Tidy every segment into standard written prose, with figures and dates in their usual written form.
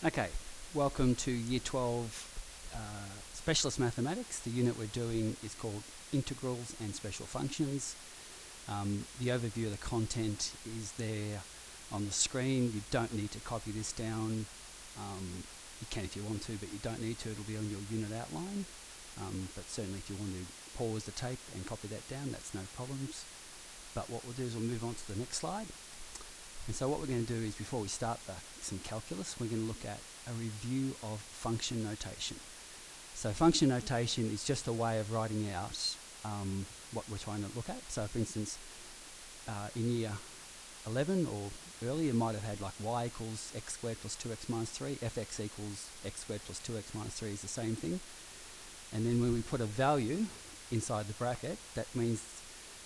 Okay, welcome to Year 12 Specialist Mathematics. The unit we're doing is called Integrals and Special Functions. The overview of the content is there on the screen. You don't need to copy this down. You can if you want to, but you don't need to. It'll be on your unit outline. But certainly if you want to pause the tape and copy that down, that's no problems. But what we'll do is we'll move on to the next slide. And so what we're going to do is, before we start some calculus, we're going to look at a review of function notation. So function notation is just a way of writing out what we're trying to look at. So for instance, in year 11 or earlier, you might have had like y equals x squared plus 2x minus 3, fx equals x squared plus 2x minus 3 is the same thing. And then when we put a value inside the bracket, that means,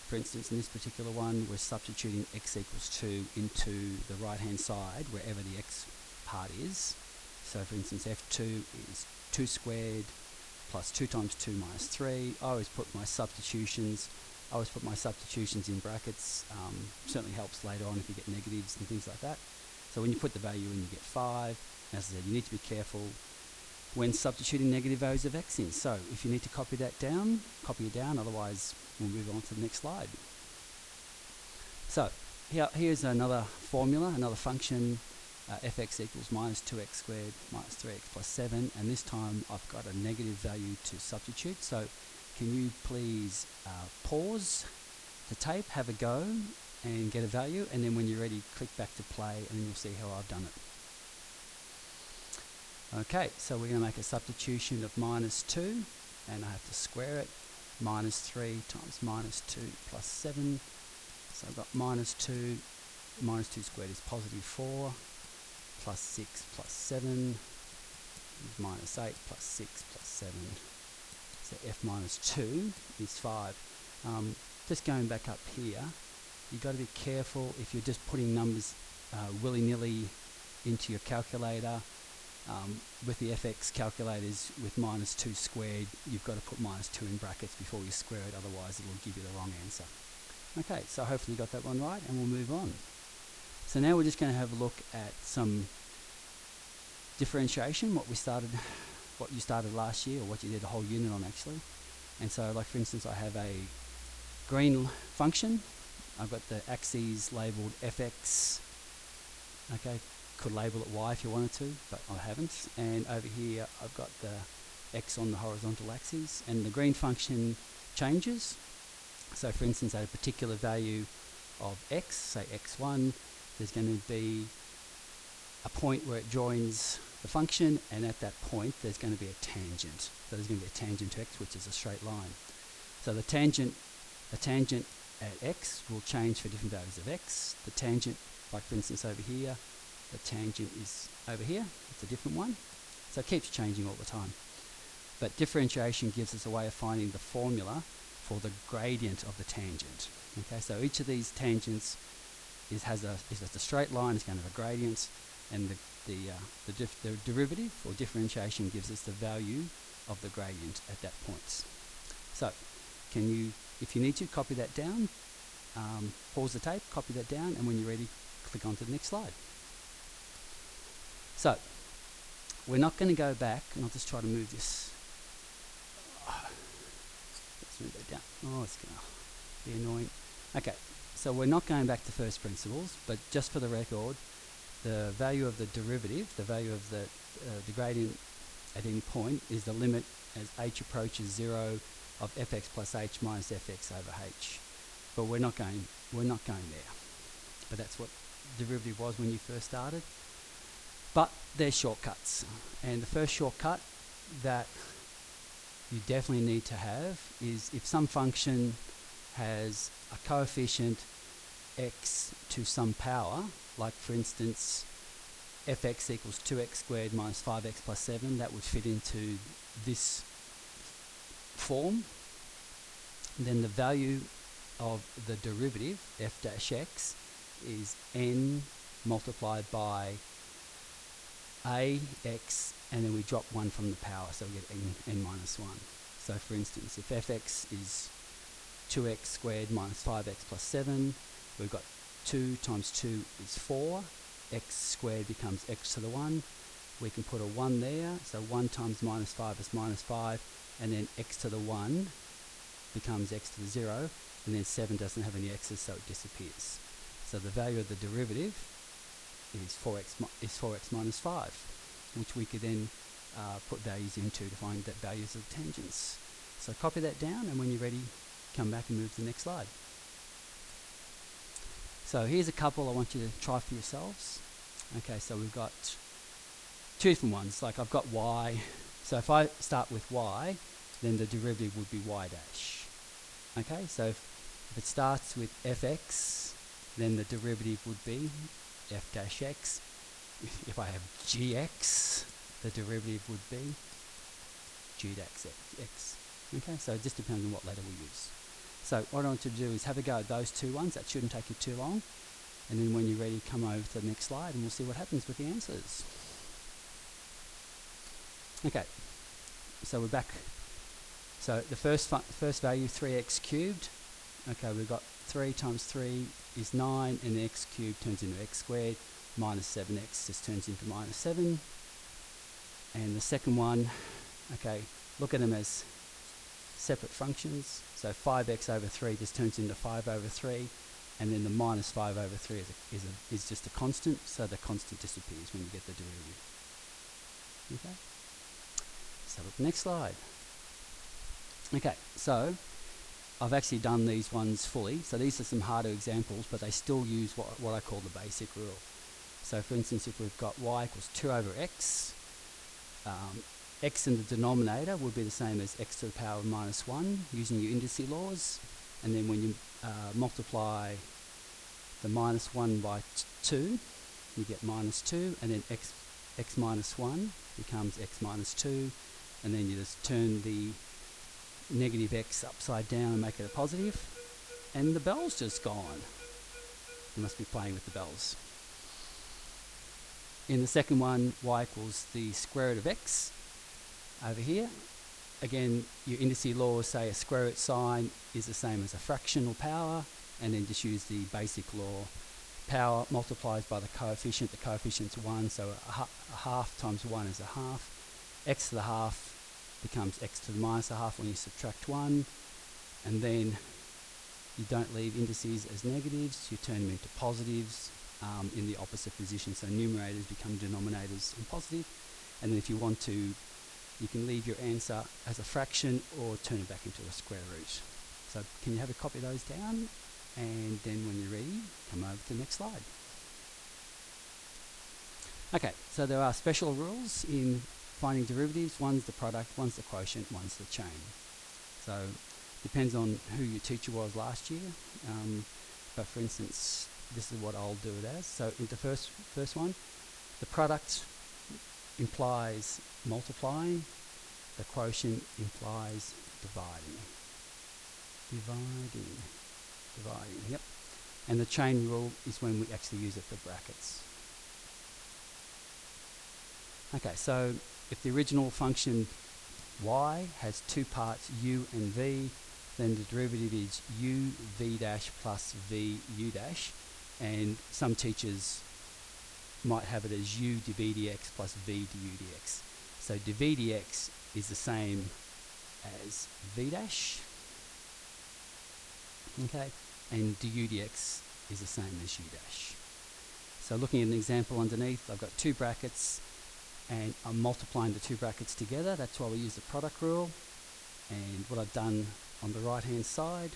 for instance, in this particular one, we're substituting x equals 2 into the right-hand side, wherever the x part is. So, for instance, f2 is 2 squared plus 2 times 2 minus 3. I always put my substitutions in brackets. Certainly helps later on if you get negatives and things like that. So when you put the value in, you get 5. As I said, you need to be careful when substituting negative values of x in. So if you need to copy that down, copy it down, otherwise we'll move on to the next slide. So here's another formula, another function, fx equals minus 2x squared minus 3x plus 7, and this time I've got a negative value to substitute. So can you please pause the tape, have a go and get a value, and then when you're ready, click back to play and then you'll see how I've done it. Okay, so we're going to make a substitution of minus 2, and I have to square it. Minus 3 times minus 2 plus 7. So I've got minus 2 squared is positive 4, plus 6 plus 7, minus 8 plus 6 plus 7. So f minus 2 is 5. Just going back up here, you've got to be careful if you're just putting numbers willy-nilly into your calculator. With the fx calculators with minus 2 squared, you've got to put minus 2 in brackets before you square it, otherwise it'll give you the wrong answer. Okay, so hopefully you got that one right, and we'll move on. So now we're just going to have a look at some differentiation, what you started last year, or what you did a whole unit on actually. And so, like for instance, I have a green function. I've got the axes labelled fx. Okay. Could label it y if you wanted to, but I haven't. And over here I've got the x on the horizontal axis, and the green function changes. So for instance, at a particular value of x, say x1, there's going to be a point where it joins the function, and at that point there's going to be a tangent. So there's going to be a tangent to x, which is a straight line. So the tangent at x will change for different values of x. The tangent, like for instance over here, the tangent is over here, it's a different one. So it keeps changing all the time. But differentiation gives us a way of finding the formula for the gradient of the tangent. Okay, so each of these tangents is a straight line, it's going to have a gradient, and the derivative or differentiation gives us the value of the gradient at that point. So can you, if you need to, copy that down, pause the tape, copy that down, and when you're ready, click on to the next slide. So, we're not going to go back, and I'll just try to move this. Let's move that down. Oh, it's going to be annoying. Okay, so we're not going back to first principles, but just for the record, the value of the derivative, the value of the gradient at any point, is the limit as h approaches 0 of fx plus h minus fx over h. But we're not going there. But that's what derivative was when you first started. But there's shortcuts, and the first shortcut that you definitely need to have is if some function has a coefficient x to some power, like for instance fx equals 2x squared minus 5x plus 7, that would fit into this form, then the value of the derivative f dash x is n multiplied by ax, and then we drop 1 from the power, so we get n minus 1. So for instance, if fx is 2x squared minus 5x plus 7, we've got 2 times 2 is 4, x squared becomes x to the 1, we can put a 1 there, so 1 times minus 5 is minus 5, and then x to the 1 becomes x to the 0, and then 7 doesn't have any x's, so it disappears. So the value of the derivative is 4x minus 5, which we could then put values into to find that values of tangents. So copy that down, and when you're ready, come back and move to the next slide. So here's a couple I want you to try for yourselves. Okay, so we've got two different ones. Like I've got y. So if I start with y, then the derivative would be y dash. Okay, so if it starts with fx, then the derivative would be f dash x. If I have gx, the derivative would be g dash x. Okay, so it just depends on what letter we use. So what I want you to do is have a go at those two ones. That shouldn't take you too long. And then when you're ready, come over to the next slide and we'll see what happens with the answers. Okay, so we're back. So the first value, 3x cubed. Okay, we've got 3 times 3 is 9, and the x cubed turns into x squared. Minus 7x just turns into minus 7. And the second one, okay, look at them as separate functions. So 5x over 3 just turns into 5 over 3, and then the minus 5 over 3 is just a constant, so the constant disappears when you get the derivative. Okay? So look, next slide. Okay, so I've actually done these ones fully. So these are some harder examples, but they still use what I call the basic rule. So for instance, if we've got y equals 2 over x, x in the denominator would be the same as x to the power of minus 1 using your indice laws. And then when you multiply the minus 1 by 2, you get minus 2, and then x minus 1 becomes x minus 2, and then you just turn the negative x upside down and make it a positive, and the bell's just gone. You must be playing with the bells. In the second one, y equals the square root of x. Over here, again, your indice laws say a square root sign is the same as a fraction or power, and then just use the basic law. Power multiplies by the coefficient's 1, so a half times 1 is a half. X to the half becomes x to the minus a half when you subtract 1, and then you don't leave indices as negatives, you turn them into positives in the opposite position, so numerators become denominators and positive, and then if you want to, you can leave your answer as a fraction or turn it back into a square root. So can you have a copy of those down, and then when you're ready, come over to the next slide. Okay, so there are special rules in finding derivatives. One's the product, one's the quotient, one's the chain. So depends on who your teacher was last year, but for instance, this is what I'll do it as. So in the first one, the product implies multiplying, the quotient implies dividing. Dividing, yep. And the chain rule is when we actually use it for brackets. Okay, so if the original function y has two parts, u and v, then the derivative is u v dash plus v u dash, and some teachers might have it as u dv dx plus v du dx. So dv dx is the same as v dash, okay, and du dx is the same as u dash. So looking at an example underneath, I've got two brackets, and I'm multiplying the two brackets together. That's why we use the product rule. And what I've done on the right hand side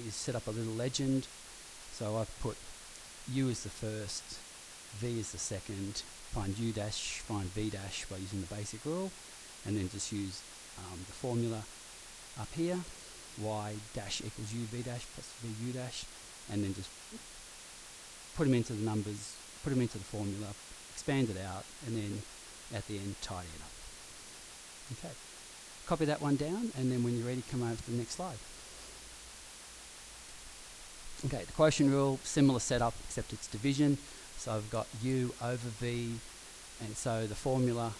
is set up a little legend. So I've put u as the first, v is the second, find u dash, find v dash by using the basic rule, and then just use the formula up here, y dash equals u v dash plus v u dash, and then just put them into the numbers, put them into the formula, expand it out, and then at the end tidy it up. Okay, copy that one down, and then when you're ready, come over to the next slide. Okay, the quotient rule, similar setup, except it's division. So I've got u over v, and so the formula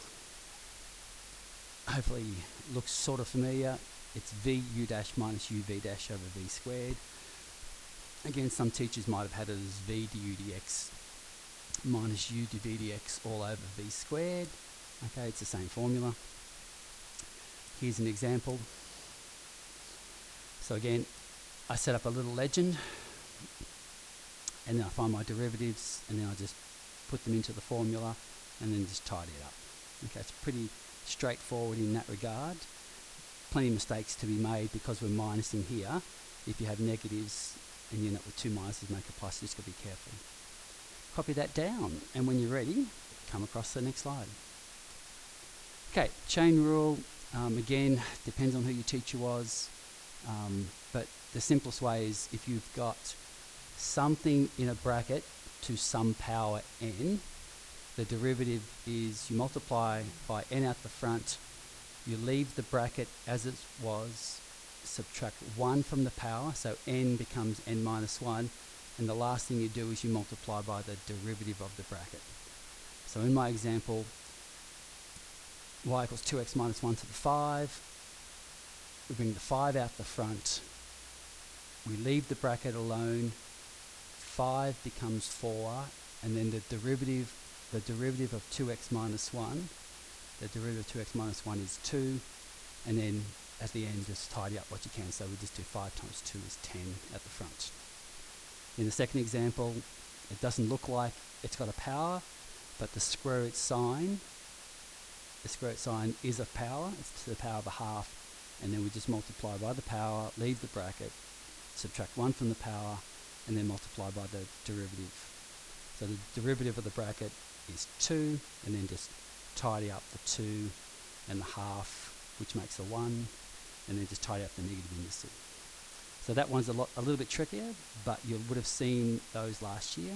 hopefully looks sort of familiar. It's v u dash minus u v dash over v squared. Again, some teachers might have had it as v du dx minus u dv dx all over v squared. Okay, it's the same formula. Here's an example. So again, I set up a little legend, and then I find my derivatives, and then I just put them into the formula, and then just tidy it up. Okay, it's pretty straightforward in that regard. Plenty of mistakes to be made because we're minusing here. If you have negatives and you end up with two minuses make a plus, you just got to be careful. Copy that down, and when you're ready, come across to the next slide. Okay, chain rule, again, depends on who your teacher was, but the simplest way is if you've got something in a bracket to some power n, the derivative is you multiply by n out the front, you leave the bracket as it was, subtract 1 from the power, so n becomes n minus 1, and the last thing you do is you multiply by the derivative of the bracket. So in my example, y equals 2x minus 1 to the 5, we bring the 5 out the front, we leave the bracket alone, 5 becomes 4, and then the derivative of 2x minus 1, the derivative of 2x minus 1 is 2, and then at the end just tidy up what you can, so we just do 5 times 2 is 10 at the front. In the second example, it doesn't look like it's got a power, but the square root sign is a power, it's to the power of a half, and then we just multiply by the power, leave the bracket, subtract 1 from the power, and then multiply by the derivative. So the derivative of the bracket is 2, and then just tidy up the 2 and the half, which makes a 1, and then just tidy up the negative in the C. So that one's a little bit trickier, but you would have seen those last year.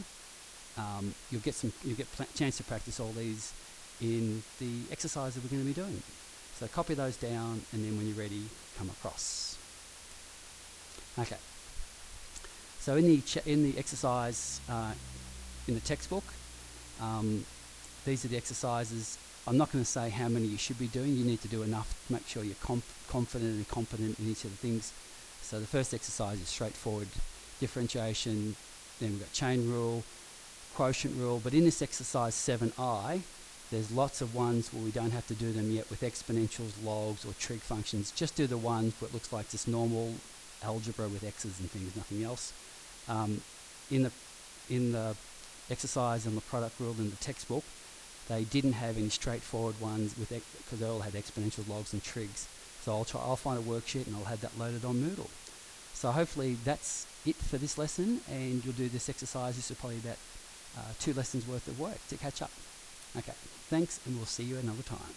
You'll get chance to practice all these in the exercise that we're going to be doing. So copy those down, and then when you're ready, come across. Okay. So in the exercise in the textbook, these are the exercises. I'm not going to say how many you should be doing. You need to do enough to make sure you're confident and competent in each of the things. So the first exercise is straightforward differentiation. Then we've got chain rule, quotient rule. But in this exercise 7i, there's lots of ones where we don't have to do them yet with exponentials, logs, or trig functions. Just do the ones where it looks like just normal algebra with x's and things, nothing else. In the exercise and the product rule in the textbook, they didn't have any straightforward ones with because they all had exponentials, logs, and trigs. So I'll find a worksheet and I'll have that loaded on Moodle. So hopefully that's it for this lesson, and you'll do this exercise. This is probably about 2 lessons worth of work to catch up. Okay, thanks, and we'll see you another time.